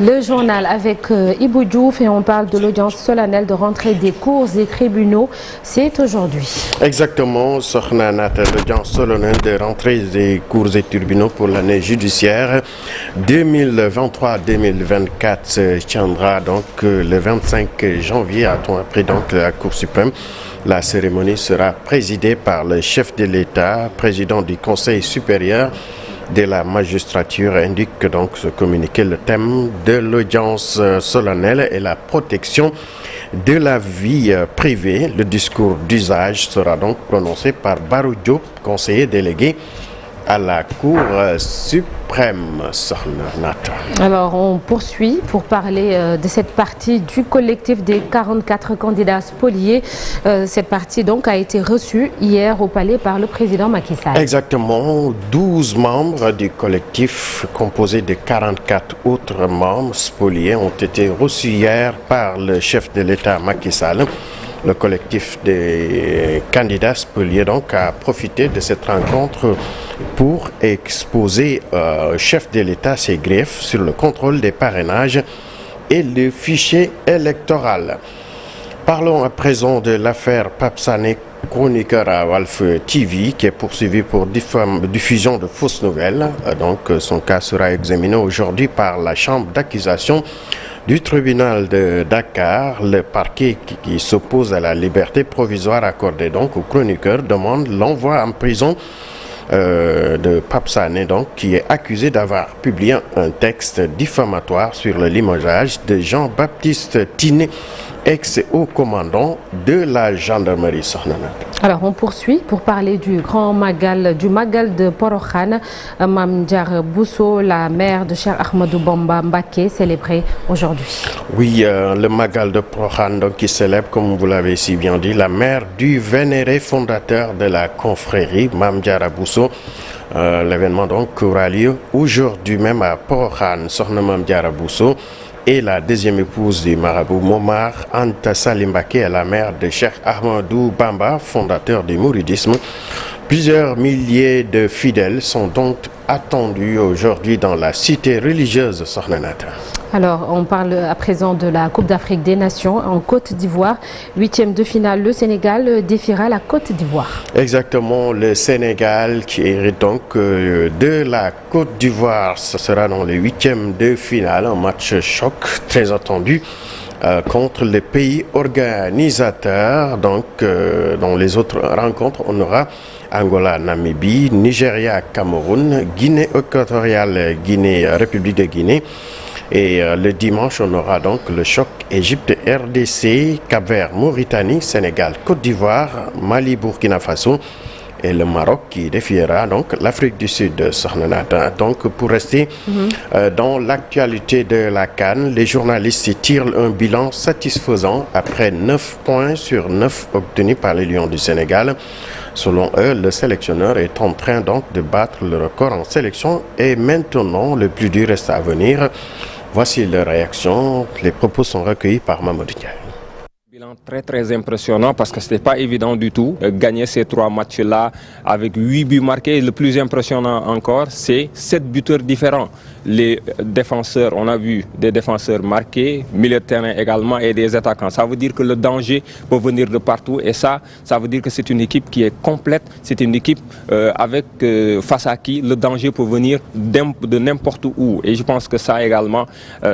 Le journal avec Ibou Diouf et on parle de l'audience solennelle de rentrée des cours et tribunaux. C'est aujourd'hui. Exactement, Sokhna Nata, l'audience solennelle de rentrée des cours et tribunaux pour l'année judiciaire 2023-2024 se tiendra donc le 25 janvier, a-t-on appris donc la Cour suprême. La cérémonie sera présidée par le chef de l'État, président du Conseil supérieur de la magistrature, indique donc ce communiqué. Le thème de l'audience solennelle est la protection de la vie privée. Le discours d'usage sera donc prononcé par Barou Diop, conseiller délégué à la Cour suprême. Alors on poursuit pour parler de cette partie du collectif des 44 candidats spoliés. Cette partie donc a été reçue hier au palais par le président Macky Sall. Exactement, 12 membres du collectif composé de 44 autres membres spoliés ont été reçus hier par le chef de l'État Macky Sall. Le collectif des candidats spoliés donc a profité de cette rencontre pour exposer au chef de l'État ses griefs sur le contrôle des parrainages et le fichier électoral. Parlons à présent de l'affaire Pape Sané, chroniqueur à Walf TV, qui est poursuivi pour diffusion de fausses nouvelles. Donc son cas sera examiné aujourd'hui par la chambre d'accusation du tribunal de Dakar. Le parquet qui s'oppose à la liberté provisoire accordée donc au chroniqueur demande l'envoi en prison de Pape Sané, donc, qui est accusé d'avoir publié un texte diffamatoire sur le limogeage de Jean-Baptiste Tine, ex-haut commandant de la gendarmerie. Alors on poursuit pour parler du grand Magal, du Magal de Porokhane. Mame Diarra Bousso, la mère de Cheikh Ahmadou Bamba Mbacké, célébrée aujourd'hui. Oui, le Magal de Porokhane, donc, qui célèbre, comme vous l'avez si bien dit, la mère du vénéré fondateur de la confrérie, Mame Diarra Bousso. L'événement donc aura lieu aujourd'hui même à Porokhane. Sokhna Mame Diarra Bousso et la deuxième épouse du marabout Momar Anta Sali Mbacké est la mère de Cheikh Ahmadou Bamba, fondateur du mouridisme. Plusieurs milliers de fidèles sont donc attendus aujourd'hui dans la cité religieuse Sokhna Nata. Alors, on parle à présent de la Coupe d'Afrique des Nations en Côte d'Ivoire. 8e de finale, le Sénégal défiera la Côte d'Ivoire. Exactement, le Sénégal qui hérite donc de la Côte d'Ivoire. Ce sera dans les 8e de finale, un match choc très attendu contre les pays organisateurs. Donc, dans les autres rencontres, on aura Angola, Namibie, Nigeria, Cameroun, Guinée équatoriale, République de Guinée. Et le dimanche, on aura donc le choc Égypte, RDC, Cap-Vert, Mauritanie, Sénégal, Côte d'Ivoire, Mali, Burkina Faso et le Maroc qui défiera donc l'Afrique du Sud. Donc pour rester dans l'actualité de la CAN, les journalistes tirent un bilan satisfaisant après 9 points sur 9 obtenus par les Lions du Sénégal. Selon eux, le sélectionneur est en train donc de battre le record en sélection et maintenant le plus dur reste à venir. Voici leur réaction. Les propos sont recueillis par Mamadou Ndiaye. Bilan très impressionnant parce que ce n'était pas évident du tout. Gagner ces 3 matchs-là avec 8 buts marqués. Le plus impressionnant encore, c'est 7 buteurs différents. Les défenseurs, on a vu des défenseurs marqués, milieu de terrain également et des attaquants. Ça veut dire que le danger peut venir de partout et ça veut dire que c'est une équipe qui est complète. C'est une équipe face à qui le danger peut venir de n'importe où. Et je pense que ça également,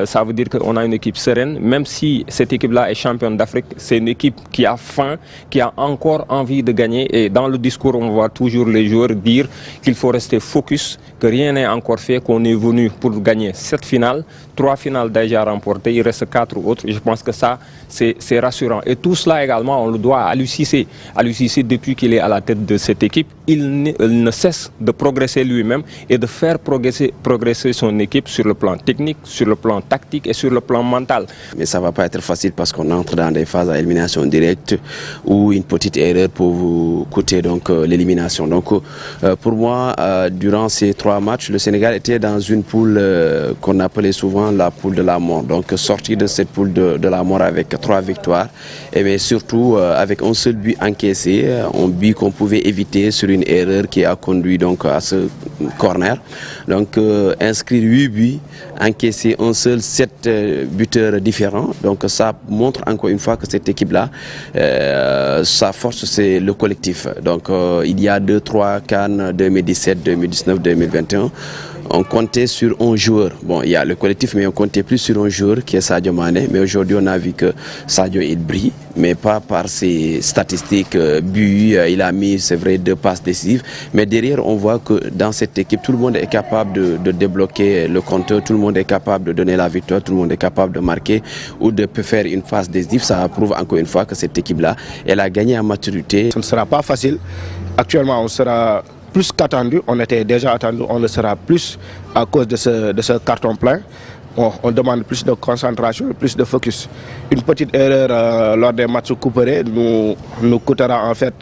ça veut dire qu'on a une équipe sereine. Même si cette équipe-là est championne d'Afrique, c'est une équipe qui a faim, qui a encore envie de gagner. Et dans le discours, on voit toujours les joueurs dire qu'il faut rester focus, que rien n'est encore fait, qu'on est venu pour gagner cette finale, 3 finales déjà remportées, il reste 4 autres. Je pense que ça, c'est rassurant. Et tout cela également, on le doit à Aliou Cissé. Aliou Cissé, depuis qu'il est à la tête de cette équipe, il ne cesse de progresser lui-même et de faire progresser son équipe sur le plan technique, sur le plan tactique et sur le plan mental. Mais ça ne va pas être facile parce qu'on entre dans des phases à élimination directe où une petite erreur peut vous coûter donc l'élimination. Donc pour moi, durant ces 3 matchs, le Sénégal était dans une poule qu'on appelait souvent la poule de la mort. Donc sortir de cette poule de la mort avec 3 victoires, et mais surtout avec un seul but encaissé, un but qu'on pouvait éviter sur une erreur qui a conduit donc à ce corner. Donc inscrire 8 buts, encaisser un seul 7 buteurs différents. Donc ça montre encore une fois que cette équipe-là, sa force c'est le collectif. Donc il y a 2-3 CAN 2017, 2019, 2021. On comptait sur un joueur. Bon, il y a le collectif, mais on comptait plus sur un joueur qui est Sadio Mané. Mais aujourd'hui, on a vu que Sadio, il brille, mais pas par ses statistiques. Buts, il a mis, c'est vrai, 2 passes décisives. Mais derrière, on voit que dans cette équipe, tout le monde est capable de débloquer le compteur, tout le monde est capable de donner la victoire, tout le monde est capable de marquer ou de faire une passe décisive. Ça prouve encore une fois que cette équipe-là, elle a gagné en maturité. Ce ne sera pas facile. Actuellement, on sera plus qu'attendu, on était déjà attendu, on le sera plus à cause de ce carton plein. On demande plus de concentration, plus de focus. Une petite erreur lors des matchs couperés nous coûtera en fait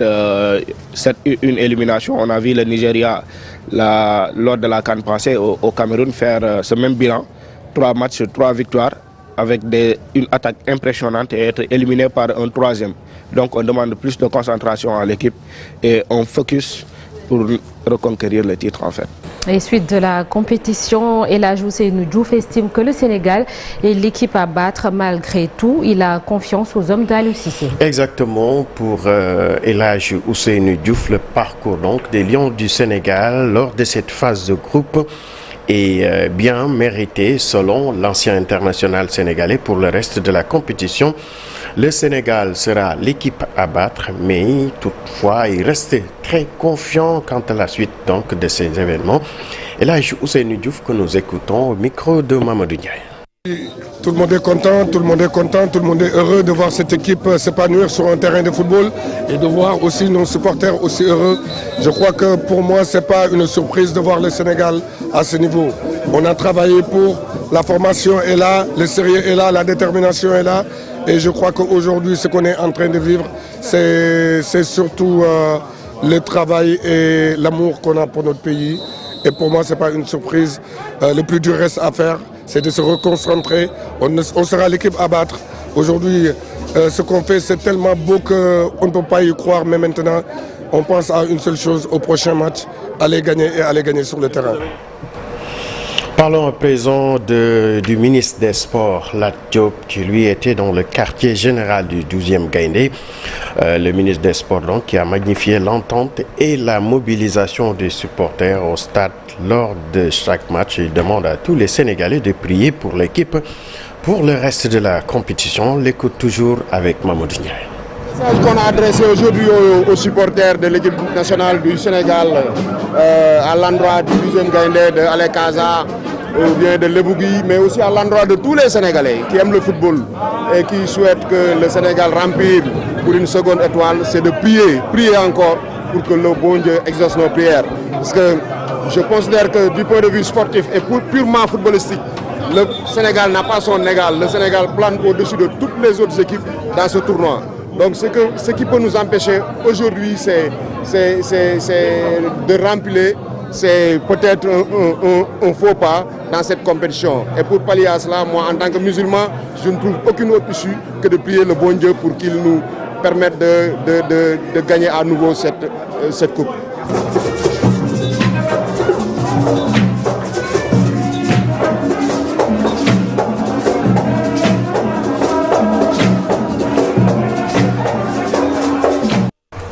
une élimination. On a vu le Nigeria lors de la CAN passée au Cameroun faire ce même bilan. 3 matchs, 3 victoires avec une attaque impressionnante et être éliminé par un 3e. Donc on demande plus de concentration à l'équipe et on focus pour reconquérir le titre en fait. Et suite de la compétition, El Hadji Ousseynou Diouf estime que le Sénégal est l'équipe à battre malgré tout. Il a confiance aux hommes d'Aliou Cissé. Exactement, pour El Hadji Ousseynou Diouf, le parcours donc des Lions du Sénégal lors de cette phase de groupe est bien mérité selon l'ancien international sénégalais pour le reste de la compétition. Le Sénégal sera l'équipe à battre, mais toutefois, il reste très confiant quant à la suite donc, de ces événements. Et là, Ousseynou Diouf que nous écoutons au micro de Mamadou Ndiaye. Tout le monde est content, tout le monde est content, tout le monde est heureux de voir cette équipe s'épanouir sur un terrain de football et de voir aussi nos supporters aussi heureux. Je crois que pour moi, ce n'est pas une surprise de voir le Sénégal à ce niveau. On a travaillé pour, la formation est là, le sérieux est là, la détermination est là. Et je crois qu'aujourd'hui, ce qu'on est en train de vivre, c'est surtout le travail et l'amour qu'on a pour notre pays. Et pour moi, ce n'est pas une surprise. Le plus dur reste à faire, c'est de se reconcentrer. On sera l'équipe à battre. Aujourd'hui, ce qu'on fait, c'est tellement beau qu'on ne peut pas y croire. Mais maintenant, on pense à une seule chose, au prochain match, aller gagner et aller gagner sur le terrain. Parlons à présent du ministre des Sports, Lat Diop, qui lui était dans le quartier général du 12e Gaïndé. Le ministre des Sports donc, qui a magnifié l'entente et la mobilisation des supporters au stade lors de chaque match. Il demande à tous les Sénégalais de prier pour l'équipe pour le reste de la compétition. On l'écoute toujours avec Mamadou Ndiaye. Le message qu'on a adressé aujourd'hui aux supporters de l'équipe nationale du Sénégal à l'endroit du 12e Gaïndé, de Ale Casa ou bien de Lebougui, mais aussi à l'endroit de tous les Sénégalais qui aiment le football et qui souhaitent que le Sénégal rempile pour une seconde étoile, c'est de prier encore pour que le bon Dieu exauce nos prières. Parce que je considère que du point de vue sportif et purement footballistique, le Sénégal n'a pas son égal. Le Sénégal plane au-dessus de toutes les autres équipes dans ce tournoi. Donc ce qui peut nous empêcher aujourd'hui, c'est de remplir, c'est peut-être un faux pas dans cette compétition. Et pour pallier à cela, moi en tant que musulman, je ne trouve aucune autre issue que de prier le bon Dieu pour qu'il nous permette de gagner à nouveau cette coupe.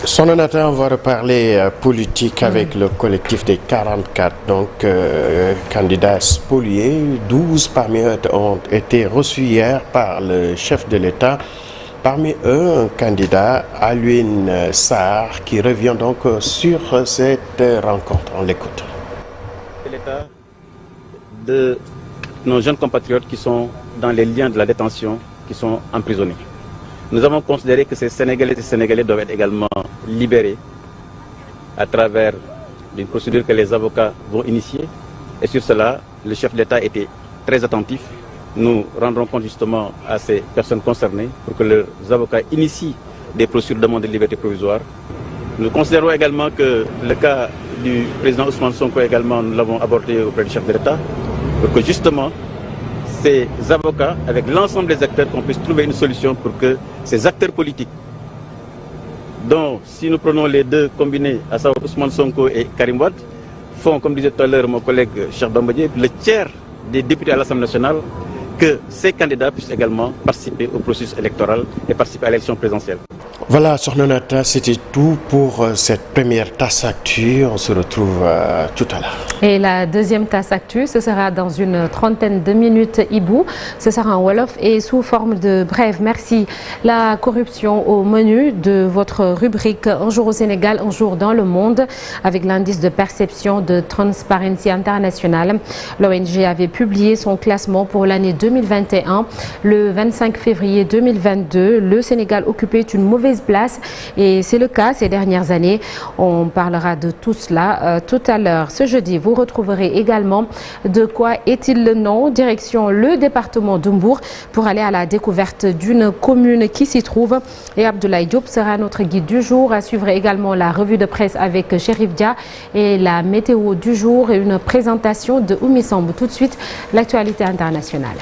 Sononata, on va reparler politique avec le collectif des 44 candidats spoliés. 12 parmi eux ont été reçus hier par le chef de l'État. Parmi eux, un candidat, Alioune Sarr, qui revient donc sur cette rencontre. On l'écoute. L'État de nos jeunes compatriotes qui sont dans les liens de la détention, qui sont emprisonnés. Nous avons considéré que ces Sénégalais et Sénégalais doivent être également libérés à travers une procédure que les avocats vont initier. Et sur cela, le chef d'État était très attentif. Nous rendrons compte justement à ces personnes concernées pour que leurs avocats initient des procédures de demande de liberté provisoire. Nous considérons également que le cas du président Ousmane Sonko également, nous l'avons abordé auprès du chef de l'État, pour que justement ces avocats, avec l'ensemble des acteurs, qu'on puisse trouver une solution pour que ces acteurs politiques, dont si nous prenons les deux combinés, à savoir Ousmane Sonko et Karim Wade, font, comme disait tout à l'heure mon collègue Cheikh Bambadie, le tiers des députés à l'Assemblée nationale, que ces candidats puissent également participer au processus électoral et participer à l'élection présidentielle. Voilà, Sokhna Nata, c'était tout pour cette première tasse actu. On se retrouve tout à l'heure. Et la deuxième tasse actu, ce sera dans une trentaine de minutes, Ibou. Ce sera en Wolof et sous forme de brève. Merci. La corruption au menu de votre rubrique Un jour au Sénégal, un jour dans le monde, avec l'indice de perception de Transparency International. L'ONG avait publié son classement pour l'année 2021. Le 25 février 2022, le Sénégal occupait une mauvaise place et c'est le cas ces dernières années. On parlera de tout cela tout à l'heure. Ce jeudi, vous retrouverez également De quoi est-il le nom? Direction le département de Mbour pour aller à la découverte d'une commune qui s'y trouve. Et Abdoulaye Diop sera notre guide du jour. À suivre également la revue de presse avec Chérif Dia et la météo du jour et une présentation de Oumi Samb. Tout de suite, l'actualité internationale.